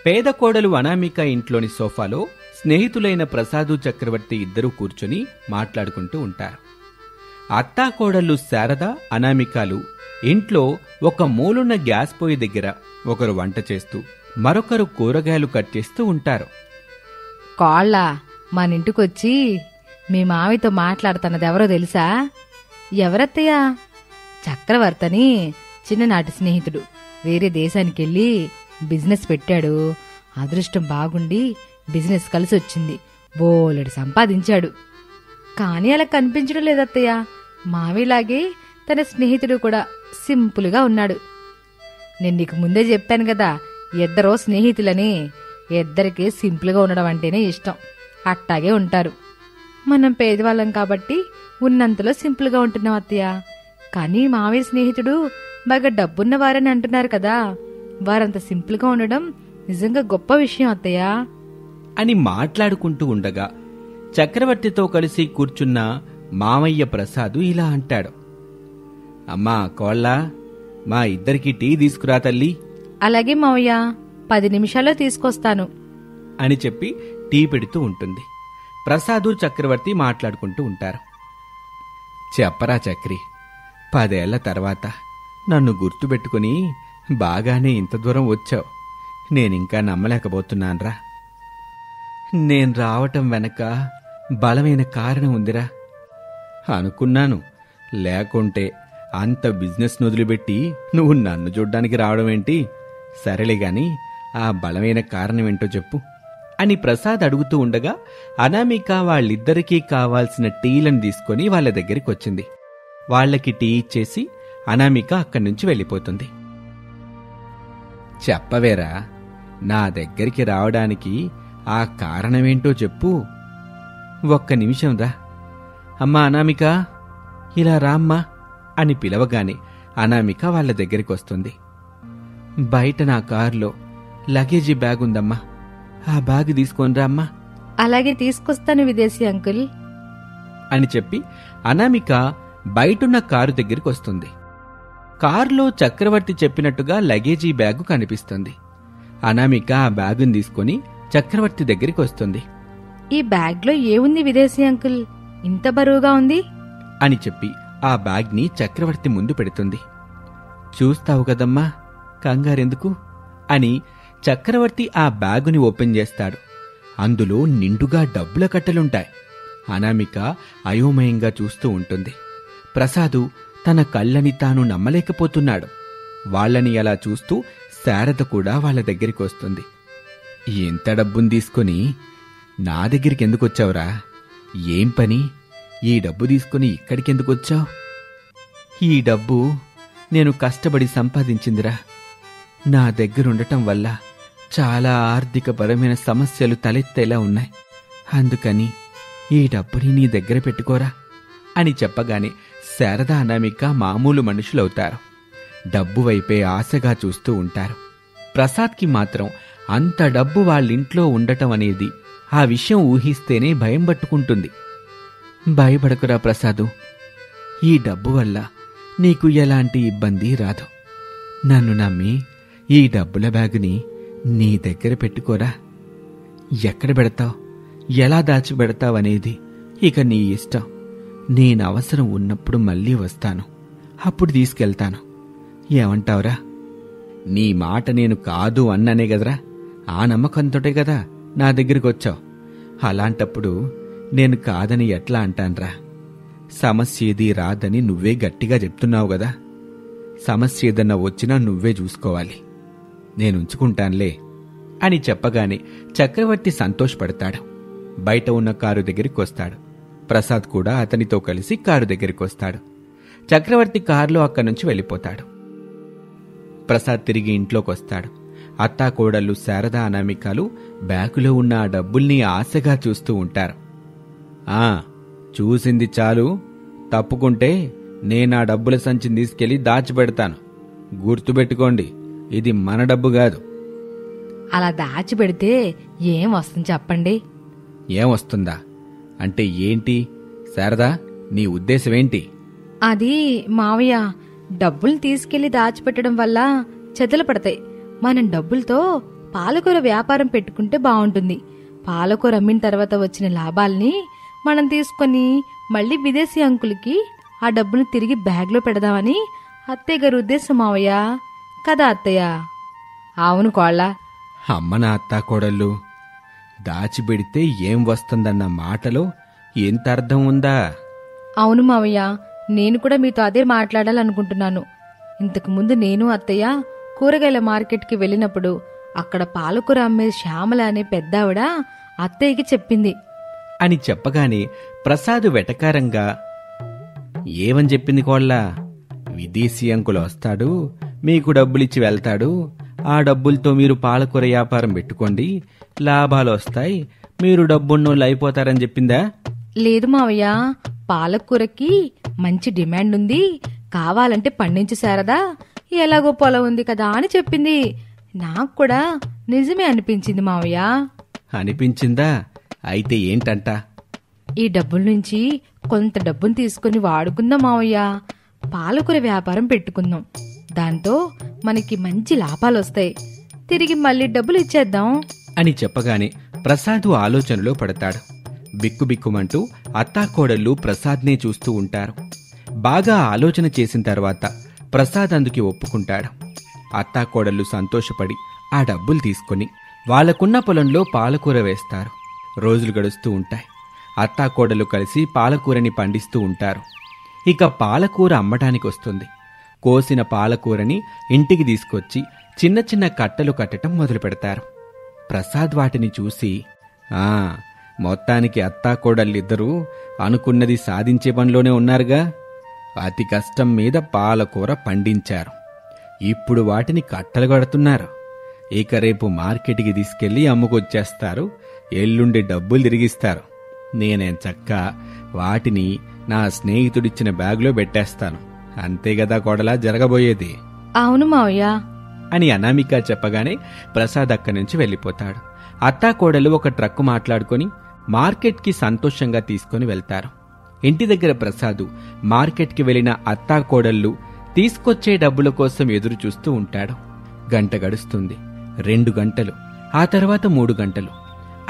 పేద కోడలు అనామిక ఇంట్లోని సోఫాలో స్నేహితులైన ప్రసాదు చక్రవర్తి ఇద్దరూ కూర్చొని మాట్లాడుకుంటూ ఉంటారు. అత్తాకోడళ్ళు శారద అనామికాలు ఇంట్లో ఒక మూలున్న గ్యాస్ పొయ్యి దగ్గర ఒకరు వంట చేస్తూ మరొకరు కూరగాయలు కట్ చేస్తూ ఉంటారు. కోళ్ళ మనింటికొచ్చి మీ మావితో మాట్లాడుతున్నదెవరో తెలుసా? ఎవరత్తయ్యా? చక్రవర్తని చిన్ననాటి స్నేహితుడు. వేరే దేశానికెళ్ళి బిజినెస్ పెట్టాడు. అదృష్టం బాగుండి బిజినెస్ కలిసొచ్చింది. బోలెడు సంపాదించాడు. కానీ అలా కనిపించడం లేదత్తయ్య. మావిలాగే తన స్నేహితుడు కూడా సింపుల్గా ఉన్నాడు. నేను నీకు ముందే చెప్పాను కదా, ఇద్దరూ స్నేహితులని. ఇద్దరికి సింపుల్గా ఉండడం అంటేనే ఇష్టం. అట్టాగే ఉంటారు. మనం పేదవాళ్ళం కాబట్టి ఉన్నంతలో సింపుల్గా ఉంటున్నాం అత్తయ్య. కానీ మావి స్నేహితుడు బాగా డబ్బున్నవారని అంటున్నారు కదా, వారంత సింపుల్గా ఉండడం నిజంగా గొప్ప విషయం అత్తయ్య అని మాట్లాడుకుంటూ ఉండగా చక్రవర్తితో కలిసి కూర్చున్న మామయ్య ప్రసాదు ఇలా అంటాడు. అమ్మా కోళ్ళ, మా ఇద్దరికి టీ తీసుకురా తల్లి. అలాగే మావయ్య, 10 నిమిషాల్లో తీసుకొస్తాను అని చెప్పి టీ పెడుతూ ఉంటుంది. ప్రసాదు చక్రవర్తి మాట్లాడుకుంటూ ఉంటారు. చెప్పరా చక్రి, 10 ఏళ్ల తర్వాత నన్ను గుర్తుపెట్టుకుని బాగానే ఇంత దూరం వచ్చావు. నేనింకా నమ్మలేకపోతున్నాన్రా. నేను రావటం వెనక బలమైన కారణం ఉందిరా. అనుకున్నాను, లేకుంటే అంత బిజినెస్ వదిలిపెట్టి నువ్వు నన్ను చూడ్డానికి రావడం ఏంటి? సరేలే గాని ఆ బలమైన కారణమేంటో చెప్పు అని ప్రసాద్ అడుగుతూ ఉండగా అనామిక వాళ్ళిద్దరికీ కావాల్సిన టీలను తీసుకొని వాళ్ళ దగ్గరికి వచ్చింది. వాళ్లకి టీ ఇచ్చేసి అనామిక అక్కడి నుంచి వెళ్ళిపోతుంది. చెప్పవేరా, నా దగ్గరికి రావడానికి ఆ కారణమేంటో చెప్పు. ఒక్క నిమిషం రా. అమ్మా అనామిక, ఇలా రామ్మా అని పిలవగానే అనామిక వాళ్ళ దగ్గరికి వస్తుంది. బయట నా కారులో లగేజీ బ్యాగ్ ఉందమ్మా, ఆ బ్యాగ్ తీసుకొని రామ్మా. అలాగే తీసుకొస్తాను విదేశీ అంకుల్ అని చెప్పి అనామిక బయటున్న కారు దగ్గరికి వస్తుంది. కారులో చక్రవర్తి చెప్పినట్టుగా లగేజీ బ్యాగు కనిపిస్తుంది. అనామిక ఆ బ్యాగుని తీసుకుని చక్రవర్తి దగ్గరికి వస్తుంది. ఈ బ్యాగ్లో ఏముంది విదేశీ అంకుల్, ఇంత బరువుగా ఉంది అని చెప్పి ఆ బ్యాగ్ని చక్రవర్తి ముందు పెడుతుంది. చూస్తావు కదమ్మా, కంగారెందుకు అని చక్రవర్తి ఆ బ్యాగుని ఓపెన్ చేస్తాడు. అందులో నిండుగా డబ్బుల కట్టలుంటాయి. అనామిక అయోమయంగా చూస్తూ ఉంటుంది. ప్రసాదు తన కళ్ళని తాను నమ్మలేకపోతున్నాడు. వాళ్లని అలా చూస్తూ శారద కూడా వాళ్ళ దగ్గరికి వస్తుంది. ఎంత డబ్బుని తీసుకొని నా దగ్గరికి ఎందుకొచ్చావురా? ఏం పని? ఈ డబ్బు తీసుకుని ఇక్కడికెందుకొచ్చావు? ఈ డబ్బు నేను కష్టపడి సంపాదించిందిరా. నా దగ్గరుండటం వల్ల చాలా ఆర్థికపరమైన సమస్యలు తలెత్తేలా ఉన్నాయి. అందుకని ఈ డబ్బుని నీ దగ్గర పెట్టుకోరా అని చెప్పగానే శారద అనామిక మామూలు మనుషులవుతారు. డబ్బు వైపే ఆశగా చూస్తూ ఉంటారు. ప్రసాద్కి మాత్రం అంత డబ్బు వాళ్ళింట్లో ఉండటం అనేది ఆ విషయం ఊహిస్తేనే భయం పట్టుకుంటుంది. భయపడకురా ప్రసాదు, ఈ డబ్బు వల్ల నీకు ఎలాంటి ఇబ్బంది రాదు. నన్ను నమ్మి ఈ డబ్బుల బ్యాగుని నీ దగ్గర పెట్టుకోరా. ఎక్కడ పెడతావు, ఎలా దాచిపెడతావనేది ఇక నీ ఇష్టం. నేనవసరం ఉన్నప్పుడు మళ్ళీ వస్తాను, అప్పుడు తీసుకెళ్తాను. ఏమంటావురా? నీ మాట నేను కాదు అన్నానే గదరా, ఆ నమ్మకంతోటే కదా నా దగ్గరికి వచ్చావు. అలాంటప్పుడు నేను కాదని ఎట్లా అంటాన్రా? సమస్య ఏదీ రాదని నువ్వే గట్టిగా చెప్తున్నావు గదా. సమస్య ఏదన్నా వచ్చినా నువ్వే చూసుకోవాలి. నేనుంచుకుంటాన్లే అని చెప్పగానే చక్రవర్తి సంతోషపడతాడు. బయట ఉన్న కారు దగ్గరికి వస్తాడు. ప్రసాద్ కూడా అతనితో కలిసి కారు దగ్గరికి వస్తాడు. చక్రవర్తి కారులో అక్కడి నుంచి వెళ్ళిపోతాడు. ప్రసాద్ తిరిగి ఇంట్లోకొస్తాడు. అత్తాకోడళ్ళు శారద అనామికలు బ్యాగులో ఉన్న ఆ డబ్బుల్ని ఆశగా చూస్తూ ఉంటారు. చూసింది చాలు, తప్పుకుంటే నేనా డబ్బుల సంచిని తీసుకెళ్లి దాచిపెడతాను. గుర్తుపెట్టుకోండి, ఇది మన డబ్బు కాదు. అలా దాచిపెడితే ఏం వస్తుంది చెప్పండి? ఏమొస్తుందా అంటే ఏంటి శారదా, నీ ఉద్దేశమేంటి? అది మావయ్య, డబ్బులు తీసుకెళ్లి దాచిపెట్టడం వల్ల చెదలు పడతాయి. మనం డబ్బులతో పాలకూర వ్యాపారం పెట్టుకుంటే బాగుంటుంది. పాలకూర అమ్మిన తర్వాత వచ్చిన లాభాల్ని మనం తీసుకొని మళ్ళీ విదేశీ అంకుల్కి ఆ డబ్బును తిరిగి బ్యాగ్లో పెడదామని అత్తయ్య గారి ఉద్దేశం మావయ్య. కదా అత్తయ్య? అవును కోళ్ళ. అమ్మ నా అత్తాకోడళ్ళు, దాచిపెడితే ఏం వస్తుందన్న మాటలో ఎంత అర్థం ఉందా? అవును మావయ్య, నేను కూడా మీతో అదే మాట్లాడాలనుకుంటున్నాను. ఇంతకుముందు నేను అత్తయ్య కూరగాయల మార్కెట్కి వెళ్ళినప్పుడు అక్కడ పాలకూర అమ్మే శ్యామల అనే పెద్దావిడ అత్తయ్యకి చెప్పింది అని చెప్పగానే ప్రసాద్ వెటకారంగా, ఏమని చెప్పింది కోళ్ళ? విదేశీ అంకులు వస్తాడు, మీకు డబ్బులిచ్చి వెళ్తాడు, ఆ డబ్బులతో మీరు పాలకూర వ్యాపారం పెట్టుకోండి, లాభాలు వస్తాయి, మీరు డబ్బున్నోళ్ళు అయిపోతారని చెప్పిందా? లేదు మావయ్య, పాలకూరకి మంచి డిమాండ్ ఉంది, కావాలంటే పండించు శారదా, ఎలాగో పొలం ఉంది కదా అని చెప్పింది. నాకు కూడా నిజమే అనిపించింది మావయ్య. అనిపించిందా? అయితే ఏంటంట? ఈ డబ్బుల నుంచి కొంత డబ్బును తీసుకుని వాడుకుందాం మావయ్య, పాలకూర వ్యాపారం పెట్టుకుందాం, దాంతో మనకి మంచి లాభాలు వస్తాయి, తిరిగి మళ్ళీ డబ్బులు ఇచ్చేద్దాం అని చెప్పగానే ప్రసాద్ ఆలోచనలో పడతాడు. బిక్కుబిక్కుమంటూ అత్తాకోడళ్ళు ప్రసాద్నే చూస్తూ ఉంటారు. బాగా ఆలోచన చేసిన తర్వాత ప్రసాద్ అందుకి ఒప్పుకుంటాడు. అత్తాకోడళ్ళు సంతోషపడి ఆ డబ్బులు తీసుకుని వాళ్లకున్న పొలంలో పాలకూర వేస్తారు. రోజులు గడుస్తూ ఉంటాయి. అత్తాకోడళ్ళు కలిసి పాలకూరని పండిస్తూ ఉంటారు. ఇక పాలకూర అమ్మటానికి వస్తుంది. కోసిన పాలకూరని ఇంటికి తీసుకొచ్చి చిన్న చిన్న కట్టలు కట్టడం మొదలు పెడతారు. ప్రసాద్ వాటిని చూసి, మొత్తానికి అత్తాకోడళ్ళిద్దరూ అనుకున్నది సాధించే పనిలోనే ఉన్నారుగా, అతి కష్టం మీద పాలకూర పండించారు, ఇప్పుడు వాటిని కట్టలు కడుతున్నారు, ఇక రేపు మార్కెట్కి తీసుకెళ్లి అమ్ముకొచ్చేస్తారు, ఎల్లుండి డబ్బులు తిరిగిస్తారు, నేనేం చక్కా వాటిని నా స్నేహితుడిచ్చిన బ్యాగులో పెట్టేస్తాను, అంతే కదా కోడలా జరగబోయేది? అవును మావయ్య అని అనామిక చెప్పగానే ప్రసాద్ అక్కడి నుంచి వెళ్ళిపోతాడు. అత్తాకోడలు ఒక ట్రక్కు మాట్లాడుకొని మార్కెట్కి సంతోషంగా తీసుకుని వెళ్తారు. ఇంటి దగ్గర ప్రసాదు మార్కెట్కి వెళ్లిన అత్తాకోడళ్ళు తీసుకొచ్చే డబ్బుల కోసం ఎదురు చూస్తూ ఉంటాడు. గంట గడుస్తుంది, 2 గంటలు, ఆ తర్వాత 3 గంటలు.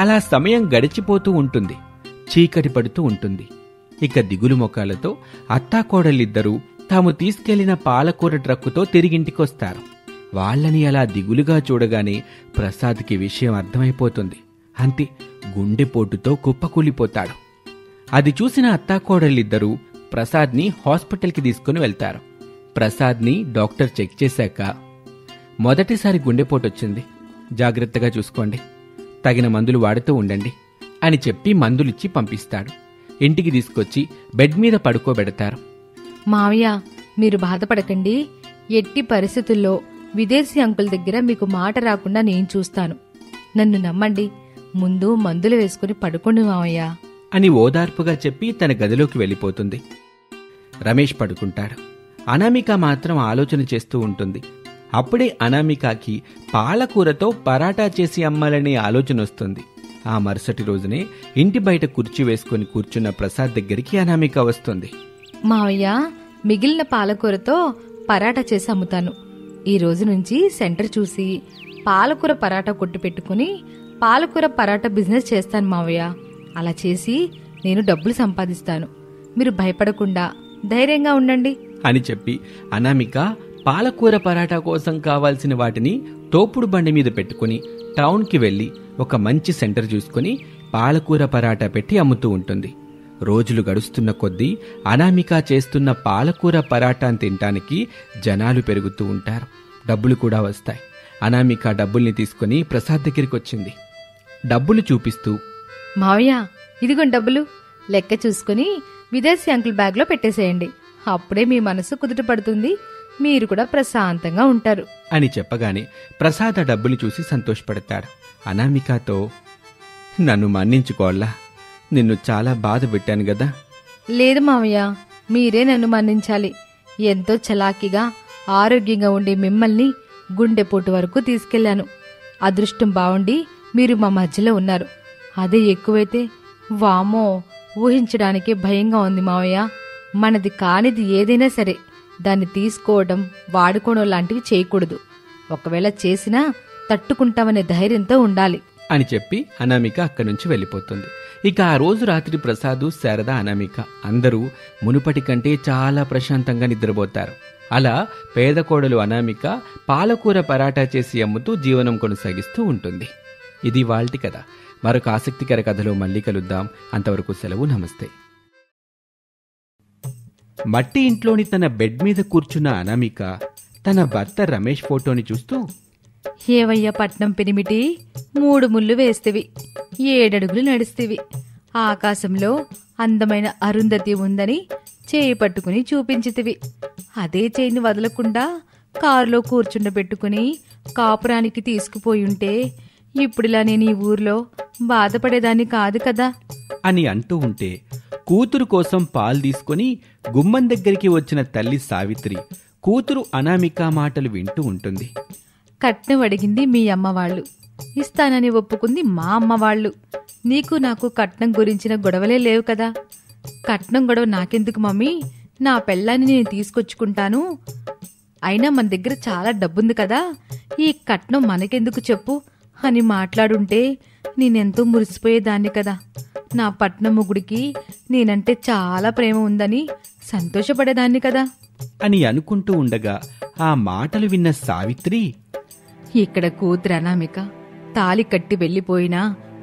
అలా సమయం గడిచిపోతూ ఉంటుంది. చీకటి పడుతూ ఉంటుంది. ఇక దిగులు మొఖాలతో అత్తాకోడళ్ళిద్దరూ తాము తీసుకెళ్లిన పాలకూర ట్రక్కుతో తిరిగింటికొస్తారు. వాళ్లని అలా దిగులుగా చూడగానే ప్రసాద్కి విషయం అర్థమైపోతుంది. అంతే, గుండెపోటుతో కుప్పకూలిపోతాడు. అది చూసిన అత్తాకోడళ్ళిద్దరూ ప్రసాద్ని హాస్పిటల్కి తీసుకుని వెళ్తారు. ప్రసాద్ని డాక్టర్ చెక్ చేశాక, మొదటిసారి గుండెపోటొచ్చింది, జాగ్రత్తగా చూసుకోండి, తగిన మందులు వాడుతూ ఉండండి అని చెప్పి మందులిచ్చి పంపిస్తాడు. ఇంటికి తీసుకొచ్చి బెడ్ మీద పడుకోబెడతారు. మావయ్య, మీరు బాధపడకండి, ఎట్టి పరిస్థితుల్లో విదేశీ అంకుల్ దగ్గర మీకు మాట రాకుండా నేను చూస్తాను, నన్ను నమ్మండి, ముందు మందులు వేసుకుని పడుకోండి మావయ్య అని ఓదార్పుగా చెప్పి తన గదిలోకి వెళ్ళిపోతుంది. రమేష్ పడుకుంటాడు. అనామిక మాత్రం ఆలోచన చేస్తూ ఉంటుంది. అప్పుడే అనామికకి పాలకూరతో పరాటా చేసి అమ్మాలనే ఆలోచన వస్తుంది. ఆ మరుసటి రోజునే ఇంటి బయట కుర్చీ వేసుకుని కూర్చున్న ప్రసాద్ దగ్గరికి అనామిక వస్తుంది. మావయ్య, మిగిలిన పాలకూరతో పరాటా చేసి అమ్ముతాను, ఈ రోజు నుంచి సెంటర్ చూసి పాలకూర పరాటా కొట్టు పెట్టుకుని పాలకూర పరాటా బిజినెస్ చేస్తాను మావయ్య, అలా చేసి నేను డబ్బులు సంపాదిస్తాను, మీరు భయపడకుండా ధైర్యంగా ఉండండి అని చెప్పి అనామిక పాలకూర పరాటా కోసం కావాల్సిన వాటిని తోపుడు బండి మీద పెట్టుకుని టౌన్కి వెళ్లి ఒక మంచి సెంటర్ చూసుకుని పాలకూర పరాటా పెట్టి అమ్ముతూ ఉంటుంది. రోజులు గడుస్తున్న కొద్దీ అనామిక చేస్తున్న పాలకూర పరాటాను తినటానికి జనాలు పెరుగుతూ ఉంటారు. డబ్బులు కూడా వస్తాయి. అనామిక డబ్బుల్ని తీసుకుని ప్రసాద్ దగ్గరికి వచ్చింది. డబ్బులు చూపిస్తూ, మావయ్య, ఇదిగోండి డబ్బులు, లెక్క చూసుకుని విదేశీ అంకుల్ బ్యాగ్లో పెట్టేసేయండి, అప్పుడే మీ మనసు కుదుట పడుతుంది, మీరు కూడా ప్రశాంతంగా ఉంటారు అని చెప్పగానే ప్రసాద్ ఆ డబ్బులు చూసి సంతోషపడతాడు. అనామికతో, నన్ను మన్నించుకోవాలా, నిన్ను చాలా బాధ పెట్టాను గదా? లేదు మావయ్య, మీరే నన్ను మన్నించాలి, ఎంతో చలాకీగా ఆరోగ్యంగా ఉండే మిమ్మల్ని గుండెపోటు వరకు తీసుకెళ్లాను, అదృష్టం బావుండి మీరు మా మధ్యలో ఉన్నారు, అదే ఎక్కువైతే వామో ఊహించడానికే భయంగా ఉంది మావయ్య, మనది కానిది ఏదైనా సరే దాన్ని తీసుకోవడం వాడుకోవడం లాంటివి చేయకూడదు, ఒకవేళ చేసినా తట్టుకుంటామనే ధైర్యంతో ఉండాలి అని చెప్పి అనామిక అక్కడి నుంచి వెళ్ళిపోతుంది. ఇక ఆ రోజు రాత్రి ప్రసాదు, శారద, అనామిక అందరూ మునుపటి కంటే చాలా ప్రశాంతంగా నిద్రపోతారు. అలా పేద కోడలు అనామిక పాలకూర పరాటా చేసి అమ్ముతూ జీవనం కొనసాగిస్తూ ఉంటుంది. ఇది వాల్టి కథ. మరొక ఆసక్తికర కథలో మళ్ళీ కలుద్దాం. అంతవరకు సెలవు, నమస్తే. మట్టి ఇంట్లోని తన బెడ్ మీద కూర్చున్న అనామిక తన భర్త రమేష్ ఫోటోని చూస్తూ, ఏవయ్య పట్నం పెనిమిటి, 3 ముళ్ళు వేస్తేవి, 7 అడుగులు నడుస్తేవి, ఆకాశంలో అందమైన అరుంధతి ఉందని చేయి పట్టుకుని చూపించితివి. అదే చేయిని వదలకుండా కారులో కూర్చుండబెట్టుకుని కాపురానికి తీసుకుపోయుంటే ఇప్పుడిలా నేను ఈ ఊర్లో బాధపడేదాన్ని కాదు కదా అని అంటూ ఉంటే కూతురు కోసం పాలు తీసుకుని గుమ్మం దగ్గరికి వచ్చిన తల్లి సావిత్రి కూతురు అనామిక మాటలు వింటూ ఉంటుంది. కట్నం అడిగింది మీ అమ్మవాళ్లు, ఇస్తానని ఒప్పుకుంది మా అమ్మవాళ్లు. నీకు నాకు కట్నం గురించిన గొడవలే లేవు కదా. కట్నం గొడవ నాకెందుకు మమ్మీ, నా పెళ్ళాన్ని నేను తీసుకొచ్చుకుంటాను. అయినా మన దగ్గర చాలా డబ్బుంది కదా, ఈ కట్నం మనకెందుకు చెప్పు అని మాట్లాడుంటే నేనెంతో మురిసిపోయేదాన్ని కదా. నా పట్నం మొగుడికి నేనంటే చాలా ప్రేమ ఉందని సంతోషపడేదాన్ని కదా అని అనుకుంటూ ఉండగా ఆ మాటలు విన్న సావిత్రి, ఇక్కడ కూతురు అనామిక తాలి కట్టి వెళ్లిపోయినా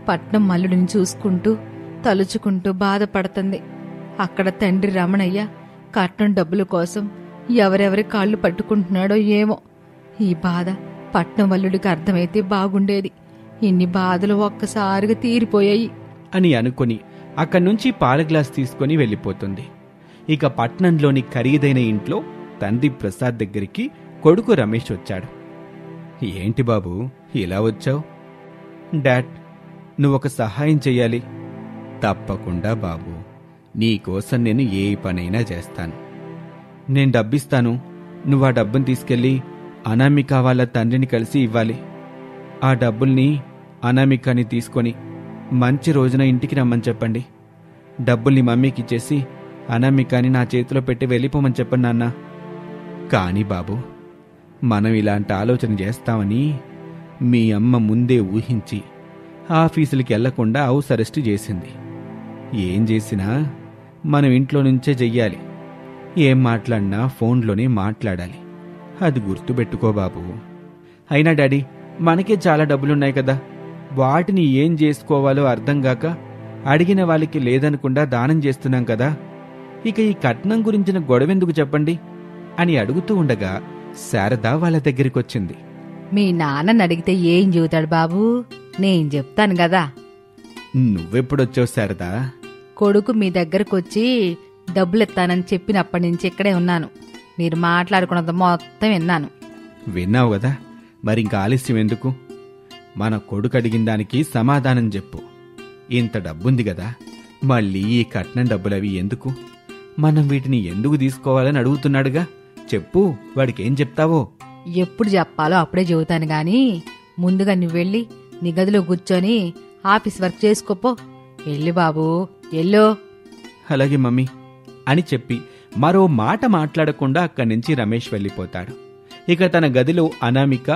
పట్నం మల్లుడిని చూసుకుంటూ తలుచుకుంటూ బాధపడుతుంది. అక్కడ తండ్రి రమణయ్య కట్నం డబ్బుల కోసం ఎవరెవరి కాళ్ళు పట్టుకుంటున్నాడో ఏమో. ఈ బాధ పట్నం వల్లుడికి అర్థమైతే బాగుండేది. ఇన్ని బాధలు ఒక్కసారిగా తీరిపోయాయి అని అనుకుని అక్కడి నుంచి పాల గ్లాస్ తీసుకుని వెళ్ళిపోతుంది. ఇక పట్నంలోని ఖరీదైన ఇంట్లో తండ్రి ప్రసాద్ దగ్గరికి కొడుకు రమేష్ వచ్చాడు. ఏంటి బాబు ఇలా వచ్చావు? డాడ్, నువ్వొక సహాయం చెయ్యాలి. తప్పకుండా బాబు, నీకోసం నేను ఏ పనైనా చేస్తాను. నేను డబ్బిస్తాను, నువ్వు ఆ డబ్బుని తీసుకెళ్ళి అనామిక వాళ్ళ తండ్రిని కలిసి ఇవ్వాలి. ఆ డబ్బుల్ని అనామికని తీసుకొని మంచి రోజున ఇంటికి రమ్మని చెప్పండి. డబ్బుల్ని మమ్మీకి ఇచ్చేసి అనామికని నా చేతిలో పెట్టి వెళ్ళిపోమని చెప్పండి నాన్న. కాని బాబు, మనం ఇలాంటి ఆలోచన చేస్తామని మీ అమ్మ ముందే ఊహించి ఆఫీసులకి వెళ్లకుండా హౌస్ అరెస్ట్ చేసింది. ఏం చేసినా మనం ఇంట్లో నుంచే చెయ్యాలి. ఏం మాట్లాడినా ఫోన్లోనే మాట్లాడాలి. అది గుర్తుపెట్టుకో బాబు. అయినా డాడీ, మనకే చాలా డబ్బులున్నాయి కదా, వాటిని ఏం చేసుకోవాలో అర్థం గాక అడిగిన వాళ్ళకి లేదనకుండా దానం చేస్తున్నాం కదా. ఇక ఈ కట్నం గురించిన గొడవెందుకు చెప్పండి అని అడుగుతూ ఉండగా శారద వాళ్ళ దగ్గరికొచ్చింది. మీ నాన్నని అడిగితే ఏం చెబుతాడు బాబు, నేను చెప్తాను కదా. నువ్వెప్పుడొచ్చావు శారదా? కొడుకు మీ దగ్గరకొచ్చి డబ్బులెత్తానని చెప్పినప్పటి నుంచి ఇక్కడే ఉన్నాను. మీరు మాట్లాడుకున్నది మొత్తం విన్నాను. విన్నావు కదా, మరింక ఆలస్యం ఎందుకు? మన కొడుకు అడిగిన దానికి సమాధానం చెప్పు. ఇంత డబ్బుంది కదా, మళ్ళీ ఈ కట్నం డబ్బులవి ఎందుకు? మనం వీటిని ఎందుకు తీసుకోవాలని అడుగుతున్నాడుగా. చెప్పు, వాడికేం చెప్తావో. ఎప్పుడు చెప్పాలో అప్పుడే చెబుతాను గాని ముందుగా నువ్వు వెళ్ళి నీ గదిలో కూర్చొని ఆఫీస్ వర్క్ చేసుకోపో. వెళ్ళి బాబు, ఎల్లో. అలాగే మమ్మీ అని చెప్పి మరో మాట మాట్లాడకుండా అక్కడి నుంచి రమేష్ వెళ్ళిపోతాడు. ఇక తన గదిలో అనామిక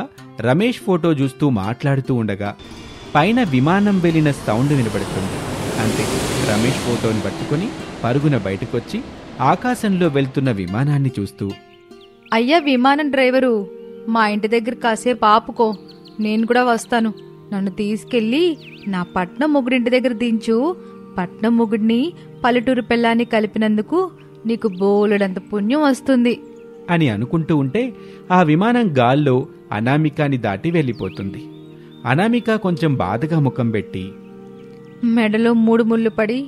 రమేష్ ఫోటో చూస్తూ మాట్లాడుతూ ఉండగా పైన విమానం వెళ్లిన సౌండ్ వినపడుతుంది. అంతే, రమేష్ ఫోటోని పట్టుకుని పరుగున బయటకొచ్చి ఆకాశంలో వెళ్తున్న విమానాన్ని చూస్తూ, అయ్యా విమానం డ్రైవరు, మా ఇంటి దగ్గర కాసేపు ఆపుకో, నేను కూడా వస్తాను. నన్ను తీసుకెళ్లి నా పట్నం మొగుడింటి దగ్గర దించు. పట్నం మొగుడిని పల్లెటూరు పెళ్ళాన్ని కలిపినందుకు నీకు బోలెడంత పుణ్యం వస్తుంది అని అనుకుంటూ ఉంటే ఆ విమానం గాల్లో అనామికాని దాటి వెళ్ళిపోతుంది. అనామిక కొంచెం బాధగా ముఖం పెట్టి, మెడలో 3 ముళ్ళు పడి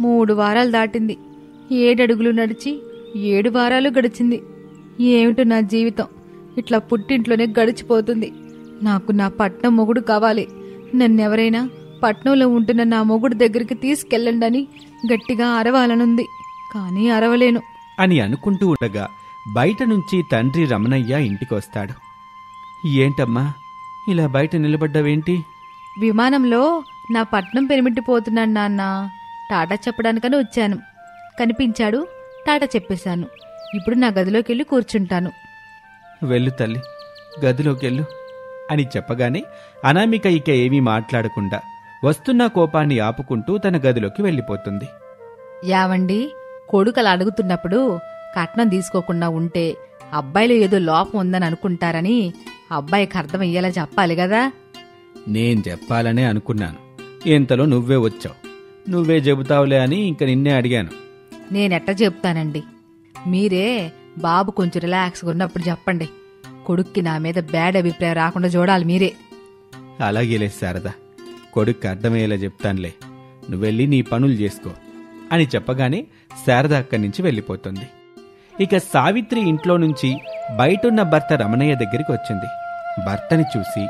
3 వారాలు దాటింది. 7 అడుగులు నడిచి 7 వారాలు గడిచింది. ఏమిటో నా జీవితం ఇట్లా పుట్టింట్లోనే గడిచిపోతుంది. నాకు నా పట్నం మొగుడు కావాలి. నన్నెవరైనా పట్నంలో ఉంటున్న నా మొగుడు దగ్గరికి తీసుకెళ్ళండి అని గట్టిగా అరవాలనుంది, కానీ అరవలేను అని అనుకుంటూ ఉండగా బయట నుంచి తండ్రి రమణయ్య ఇంటికొస్తాడు. ఏంటమ్మా ఇలా బయట నిలబడ్డావేంటి? విమానంలో నా పట్నం పెరిమిట్టిపోతున్నాను నాన్న. టాటా చెప్పడానికని వచ్చాను. కనిపించాడు, టాటా చెప్పేశాను. ఇప్పుడు నా గదిలోకి వెళ్ళి కూర్చుంటాను. వెళ్ళు తల్లి, గదిలోకెళ్ళు. అని చెప్పగానే అనామిక ఇక ఏమీ మాట్లాడకుండా వస్తున్న కోపాన్ని ఆపుకుంటూ తన గదిలోకి వెళ్ళిపోతుంది. యావండి, కొడుకలు అడుగుతున్నప్పుడు కట్నం తీసుకోకుండా ఉంటే అబ్బాయిలో ఏదో లోపం ఉందని అనుకుంటారని అబ్బాయికి అర్థమయ్యేలా చెప్పాలి కదా. నేను చెప్పాలనే అనుకున్నాను, ఇంతలో నువ్వే వచ్చావు. నువ్వే చెబుతావులే అని ఇంక నిన్నే అడిగాను. నేనెట్ట చెప్తానండి, మీరే బాబు కొంచెం రిలాక్స్గా ఉన్నప్పుడు చెప్పండి. కొడుక్కి నా మీద బ్యాడ్ అభిప్రాయం రాకుండా చూడాలి మీరే. అలాగేలే శారదా, కొడుక్కి అర్థమయ్యేలా చెప్తానులే, నువ్వెళ్ళి నీ పనులు చేసుకో అని చెప్పగానే శారద అక్కడి నుంచి వెళ్ళిపోతుంది. ఇక సావిత్రి ఇంట్లో నుంచి బయటున్న భర్త రమణయ్య దగ్గరికి వచ్చింది. భర్తని చూసి,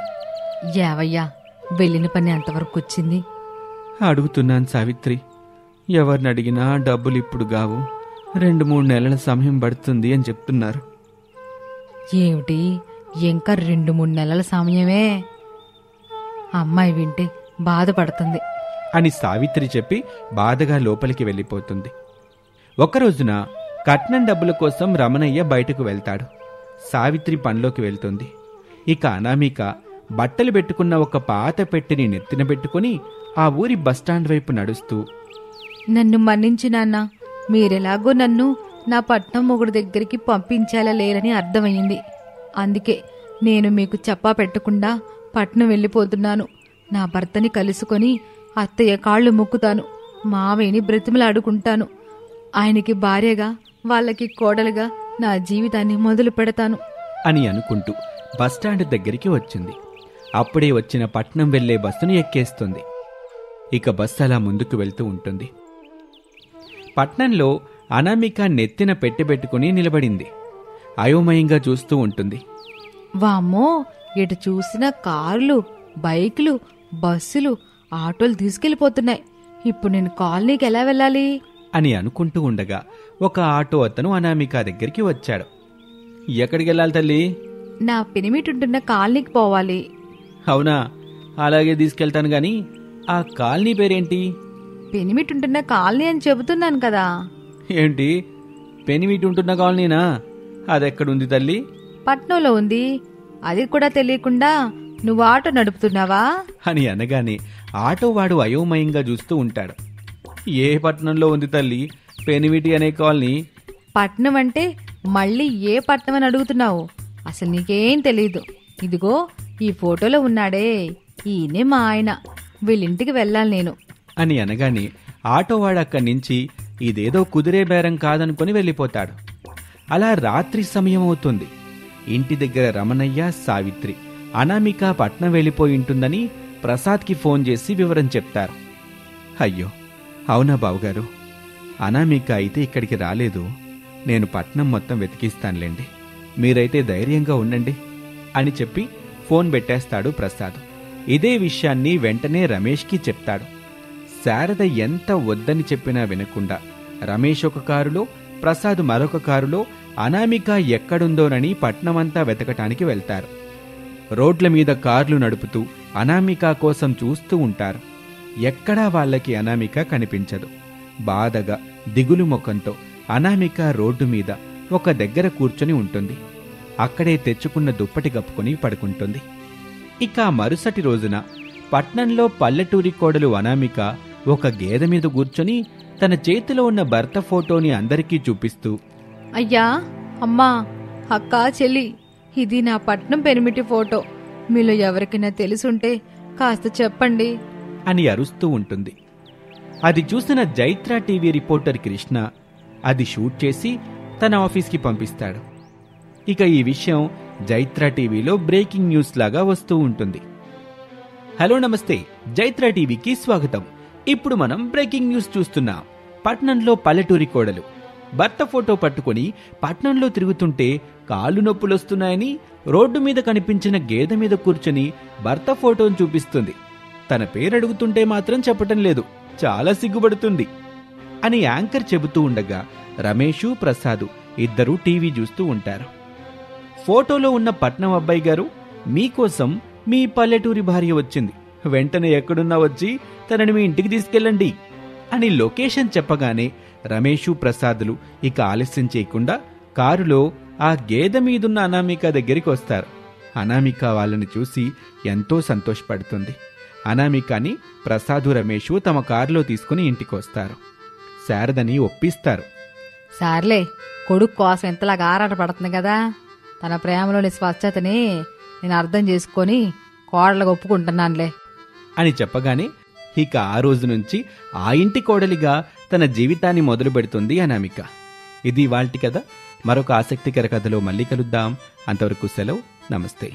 యావయ్యా, వెళ్ళిన పని ఎంతవరకు వచ్చింది? అడుగుతున్నాను సావిత్రి, ఎవరిని అడిగినా డబ్బులు ఇప్పుడు గావు, 2-3 నెలల సమయం పడుతుంది అని చెప్తున్నారు. ఏమిటి, ఇంకా 2-3 నెలల సమయమే? అమ్మాయి వింటే బాధపడుతుంది అని సావిత్రి చెప్పి బాధగా లోపలికి వెళ్ళిపోతుంది. ఒకరోజున కట్నం డబ్బుల కోసం రమణయ్య బయటకు వెళ్తాడు. సావిత్రి పనిలోకి వెళ్తుంది. ఇక అనామిక బట్టలు పెట్టుకున్న ఒక పాత పెట్టెని నెత్తిన పెట్టుకుని ఆ ఊరి బస్టాండ్ వైపు నడుస్తూ, నన్ను మన్నించి నాన్న, మీరెలాగో నన్ను నా పట్నం మొగుడు దగ్గరికి పంపించాలా లేరని అర్థమయ్యింది. అందుకే నేను మీకు చెప్పా పెట్టకుండా పట్నం వెళ్ళిపోతున్నాను. నా భర్తని కలుసుకొని అత్తయ్య కాళ్ళు మొక్కుతాను, మావయ్యని బ్రతిమలాడుకుంటాను. ఆయనకి భార్యగా, వాళ్ళకి కోడలుగా నా జీవితాన్ని మొదలు పెడతాను అని అనుకుంటూ బస్టాండ్ దగ్గరికి వచ్చింది. అప్పుడే వచ్చిన పట్నం వెళ్లే బస్సును ఎక్కేస్తుంది. ఇక బస్సు అలా ముందుకు వెళ్తూ ఉంటుంది. పట్నంలో అనామిక నెత్తిన పెట్టుకుని నిలబడింది. అయోమయంగా చూస్తూ ఉంటుంది. వామ్మో, ఎటు చూసినా కార్లు, బైకులు, బస్సులు, ఆటోలు తీసుకెళ్లిపోతున్నాయి. ఇప్పుడు నేను కాలనీకి ఎలా వెళ్ళాలి అని అనుకుంటూ ఉండగా ఒక ఆటో అతను అనామిక దగ్గరికి వచ్చాడు. ఎక్కడికి వెళ్ళాలి తల్లి? నా పెనిమిటుంటున్న కాలనీకి పోవాలి. అవునా, అలాగే తీసుకెళ్తాను గాని ఆ కాలనీ పేరేంటి? పెనిమిటుంటున్న కాలనీ అని చెబుతున్నాను కదా. ఏంటి, పెనిమిటి ఉంటున్న కాలనీనా? అదెక్కడుంది తల్లి? పట్నంలో ఉంది. అది కూడా తెలియకుండా నువ్వు ఆటో నడుపుతున్నావా అని అనగానే ఆటోవాడు అయోమయంగా చూస్తూ ఉంటాడు. ఏ పట్టణంలో ఉంది తల్లి పెనిమిటి అనే కాలనీ? పట్నం అంటే మళ్ళీ ఏ పట్నం అని అడుగుతున్నావు? అసలు నీకేం తెలీదు. ఇదిగో ఈ ఫోటోలో ఉన్నాడే, ఈయనే మా ఆయన. వీళ్ళింటికి వెళ్ళాలి నేను అని అనగానే ఆటోవాడు అక్కడి నుంచి ఇదేదో కుదిరే బేరం కాదనుకొని వెళ్ళిపోతాడు. అలా రాత్రి సమయం అవుతుంది. ఇంటి దగ్గర రమణయ్య, సావిత్రి అనామిక పట్నం వెళ్ళిపోయి ఉంటుందని ప్రసాద్కి ఫోన్ చేసి వివరం చెప్తారు. అయ్యో, అవునా బావుగారు, అనామిక అయితే ఇక్కడికి రాలేదు. నేను పట్నం మొత్తం వెతికిస్తానులేండి, మీరైతే ధైర్యంగా ఉండండి అని చెప్పి ఫోన్ పెట్టేస్తాడు ప్రసాద్. ఇదే విషయాన్ని వెంటనే రమేష్కి చెప్తాడు. శారద ఎంత వద్దని చెప్పినా వినకుండా రమేష్ ఒక కారులో, ప్రసాద్ మరొక కారులో అనామిక ఎక్కడుందోనని పట్నమంతా వెతకటానికి వెళ్తారు. రోడ్ల మీద కార్లు నడుపుతూ అనామిక కోసం చూస్తూ ఉంటారు. ఎక్కడా వాళ్ళకి అనామిక కనిపించదు. బాధగా దిగులు ముఖంతో అనామిక రోడ్డు మీద ఒక దగ్గర కూర్చొని ఉంటుంది. అక్కడే తెచ్చుకున్న దుప్పటి కప్పుకొని పడుకుంటుంది. ఇక మరుసటి రోజున పట్నంలో పల్లెటూరి కోడలు అనామిక ఒక గేదె మీద కూర్చొని తన చేతిలో ఉన్న భర్త ఫోటోని అందరికీ చూపిస్తూ, అయ్యా, అమ్మా, అక్క, చెల్లి, ఇది నా పట్నం పెనిమిటి ఫోటో. మీలో ఎవరికైనా తెలుసుంటే కాస్త చెప్పండి అని అరుస్తూ ఉంటుంది. అది చూసిన జైత్ర టీవీ రిపోర్టర్ కృష్ణ అది షూట్ చేసి తన ఆఫీస్కి పంపిస్తాడు. ఇక ఈ విషయం జైత్ర టీవీలో బ్రేకింగ్ న్యూస్ లాగా వస్తూ ఉంటుంది. హలో, నమస్తే, జైత్ర టీవీకి స్వాగతం. ఇప్పుడు మనం బ్రేకింగ్ న్యూస్ చూస్తున్నాం. పట్నంలో పల్లెటూరి కోడలు భర్త ఫోటో పట్టుకుని పట్నంలో తిరుగుతుంటే కాళ్ళు నొప్పులొస్తున్నాయని రోడ్డు మీద కనిపించిన గేదె మీద కూర్చొని భర్త ఫోటోను చూపిస్తుంది. తన పేరడుగుతుంటే మాత్రం చెప్పటం లేదు, చాలా సిగ్గుపడుతుంది అని యాంకర్ చెబుతూ ఉండగా రమేషు, ప్రసాదు ఇద్దరూ టీవీ చూస్తూ ఉంటారు. ఫోటోలో ఉన్న పట్నం అబ్బాయి గారు, మీకోసం మీ పల్లెటూరి భార్య వచ్చింది, వెంటనే ఎక్కడున్నా వచ్చి తనని మీ ఇంటికి తీసుకెళ్ళండి అని లొకేషన్ చెప్పగానే రమేషు, ప్రసాదులు ఇక ఆలస్యం చేయకుండా కారులో ఆ గేదె మీదున్న అనామిక దగ్గరికి వస్తారు. అనామిక వాళ్ళని చూసి ఎంతో సంతోషపడుతుంది. అనామికని ప్రసాదు, రమేషు తమ కారులో తీసుకుని ఇంటికొస్తారు. శారదని ఒప్పిస్తారు. సార్లే, కొడుకు కోసం ఎంతలాగా ఆరాట పడుతుంది కదా, తన ప్రేమలోని స్వచ్ఛతని నేను అర్థం చేసుకొని కోడలుగా ఒప్పుకుంటున్నానులే అని చెప్పగానే ఇక ఆ రోజు నుంచి ఆ ఇంటి కోడలిగా తన జీవితాన్ని మొదలు పెడుతుంది అనామిక. ఇది ఇవాల్టి కథ. మరొక ఆసక్తికర కథలో మళ్ళీ కలుద్దాం. అంతవరకు సెలవు. నమస్తే.